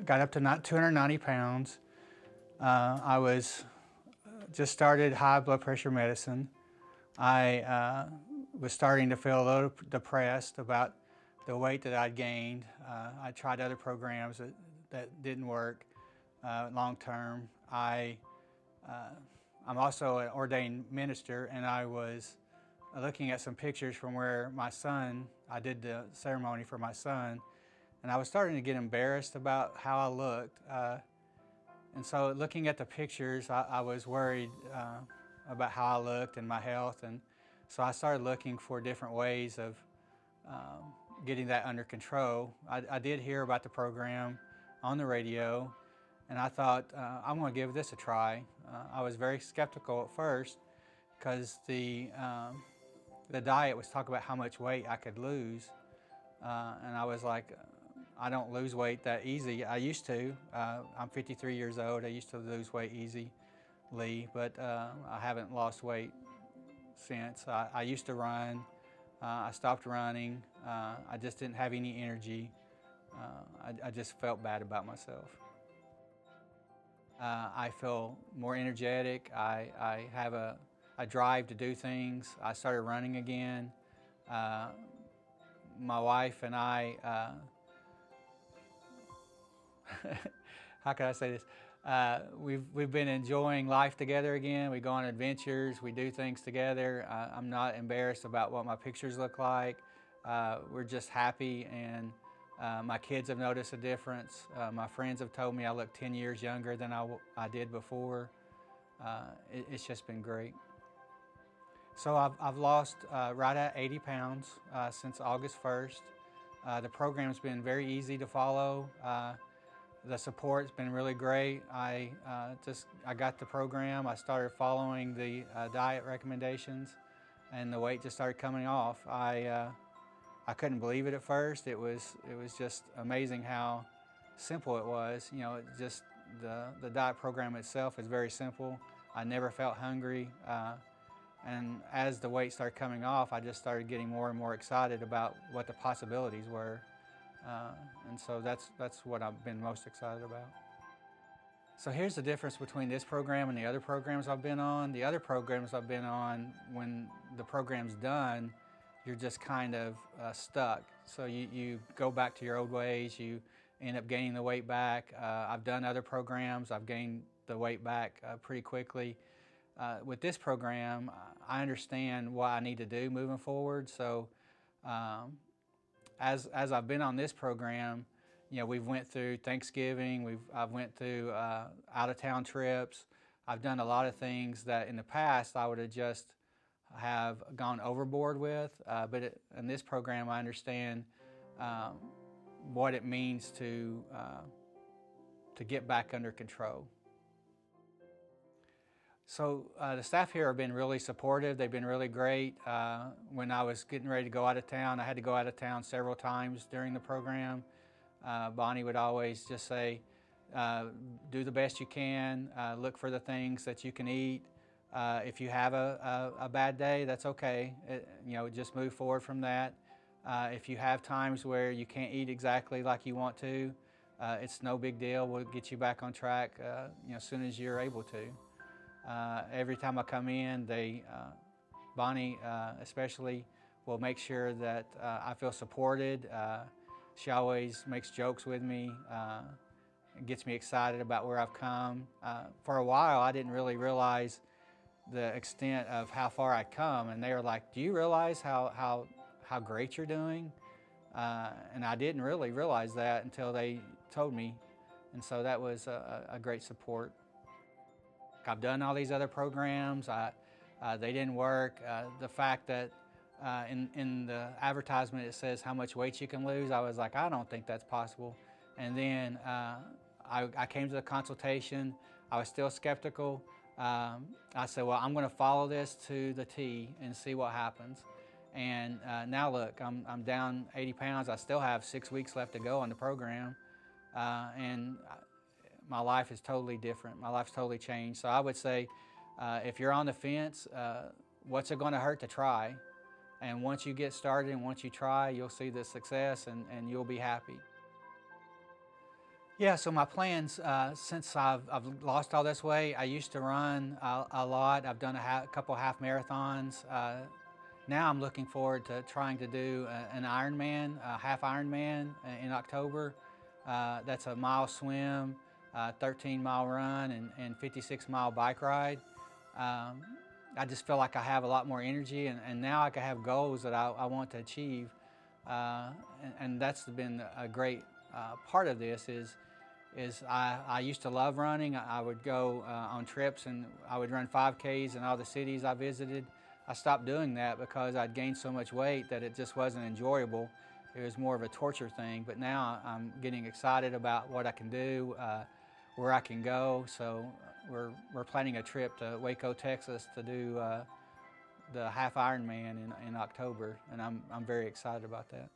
got up to not 290 pounds. I was just started high blood pressure medicine. I was starting to feel a little depressed about the weight that I'd gained. I tried other programs that didn't work long term. I'm also an ordained minister, and I was looking at some pictures from where my son, I did the ceremony for my son, and I was starting to get embarrassed about how I looked. And so looking at the pictures, I was worried about how I looked and my health. And so I started looking for different ways of getting that under control. I did hear about the program on the radio, and I thought, I'm going to give this a try. I was very skeptical at first because the diet was talking about how much weight I could lose. And I was like, I don't lose weight that easy. I used to. I'm 53 years old. I used to lose weight easily, but I haven't lost weight since. I used to run. I stopped running. I just didn't have any energy. I just felt bad about myself. I feel more energetic. I have a drive to do things. I started running again. My wife and I, how can I say this? We've been enjoying life together again. We go on adventures. We do things together. I'm not embarrassed about what my pictures look like. We're just happy, and my kids have noticed a difference. My friends have told me I look 10 years younger than I did before. It's just been great. So I've lost right at 80 pounds since August 1st. The program's been very easy to follow. The support's been really great. I got the program. I started following the diet recommendations, and the weight just started coming off. I couldn't believe it at first. It was just amazing how simple it was. You know, just the diet program itself is very simple. I never felt hungry. And as the weight started coming off, I just started getting more and more excited about what the possibilities were. And so that's what I've been most excited about. So here's the difference between this program and the other programs I've been on. The other programs I've been on, when the program's done, you're just kind of stuck. So you go back to your old ways, you end up gaining the weight back. I've done other programs, I've gained the weight back pretty quickly. With this program, I understand what I need to do moving forward. So as I've been on this program, you know, we've went through Thanksgiving, I've went through out-of-town trips. I've done a lot of things that in the past I would have just have gone overboard with, but in this program I understand what it means to get back under control. So the staff here have been really supportive. They've been really great. When I was getting ready to go out of town, I had to go out of town several times during the program. Bonnie would always just say, do the best you can, look for the things that you can eat. If you have a bad day, that's okay. You know, just move forward from that. If you have times where you can't eat exactly like you want to, it's no big deal. We'll get you back on track you know, as soon as you're able to. Every time I come in, Bonnie especially, will make sure that I feel supported. She always makes jokes with me and gets me excited about where I've come. For a while, I didn't really realize the extent of how far I'd come, and they were like, do you realize how great you're doing? And I didn't really realize that until they told me, and so that was a great support. I've done all these other programs. They didn't work. The fact that in the advertisement it says how much weight you can lose, I was like, I don't think that's possible. And then I came to the consultation. I was still skeptical. I said, well, I'm going to follow this to the T and see what happens. And now look, I'm down 80 pounds. I still have 6 weeks left to go on the program. And my life is totally different. My life's totally changed. So I would say, if you're on the fence, what's it going to hurt to try? And once you get started and once you try, you'll see the success and you'll be happy. Yeah, so my plans, since I've lost all this weight, I used to run a lot. I've done a couple half marathons. Now I'm looking forward to trying to do an Ironman, a half Ironman in October. That's a mile swim, 13-mile run, and 56-mile bike ride. Um, I just feel like I have a lot more energy, and now I can have goals that I want to achieve. And that's been a great part of this is I used to love running. I would go on trips and I would run 5Ks in all the cities I visited. I stopped doing that because I'd gained so much weight that it just wasn't enjoyable. It was more of a torture thing, but now I'm getting excited about what I can do, where I can go. So we're planning a trip to Waco, Texas to do the half Ironman in October, and I'm very excited about that.